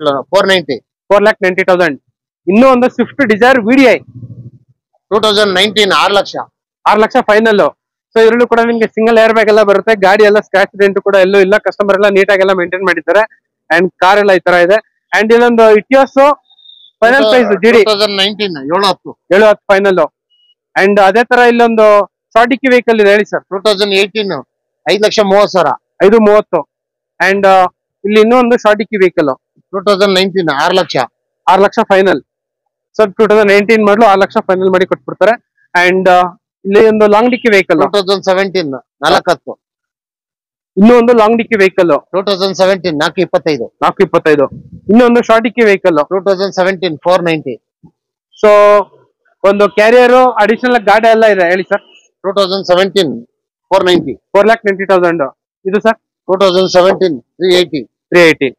490. 4,90,000. ಇನ್ನೂ ಒಂದು Swift Dzire VDI 2019 6 lakh. 6 lakh final. So ಇದರಲ್ಲೂ ಕೂಡ ನಿಮ್ಗೆ ಸಿಂಗಲ್ ಏರ್ ಬ್ಯಾಗ್ ಎಲ್ಲ ಬರುತ್ತೆ. ಗಾಡಿ ಎಲ್ಲ ಸ್ಕ್ರಾಚ್ ಡೆಂಟ್ ಕೂಡ ಎಲ್ಲೂ ಇಲ್ಲ. ಕಸ್ಟಮರ್ ಎಲ್ಲ ನೀಟಾಗೆಲ್ಲ ಮೇಂಟೈನ್ ಮಾಡಿದ್ದಾರೆ. ಅಂಡ್ ಕಾರ್ ಎಲ್ಲ ಈ ತರ ಇದೆ. ಅಂಡ್ ಇದೊಂದು Etios final price GD 2019 710 final. And ಅದೇ ತರ ಇಲ್ಲೊಂದು ಶಾರ್ಟಿಕಿ ವೆಹಿಕಲ್ ಇದೆ ಹೇಳಿ ಸರ್. 2018 5,30,000. 530. ಅಂಡ್ ಇಲ್ಲಿ ಇನ್ನೂ ಒಂದು ಶಾರ್ಟಿಕಿ vehicle 2019 6 lakh. 6 lakh final. Sir 2019 ಮಾಡಲು 6 ಲಕ್ಷ ಫೈನಲ್ ಮಾಡಿ ಕೊಟ್ಬಿಡ್ತಾರೆ. ಅಂಡ್ ಇಲ್ಲಿ ಒಂದು ಲಾಂಗ್ ಡಿಕ್ಕಿ ವೆಹಿಕಲ್ 2017 410. ಇನ್ನೂ ಒಂದು ಲಾಂಗ್ ಡಿಕ್ಕಿ ವೆಹಿಕಲ್ 2017 425. 425. ಇನ್ನೊಂದು ಶಾರ್ಟ್ ಡಿಕ್ಕಿ ವೆಹಿಕಲ್ 2017 490. ಸೊ ಒಂದು ಕ್ಯಾರಿಯರ್ ಅಡಿಷನಲ್ ಗಾಡಿ ಎಲ್ಲ ಇದೆ ಹೇಳಿ ಸರ್. 2017 490. 4,90,000. ಇದು ಸರ್ 2017 380.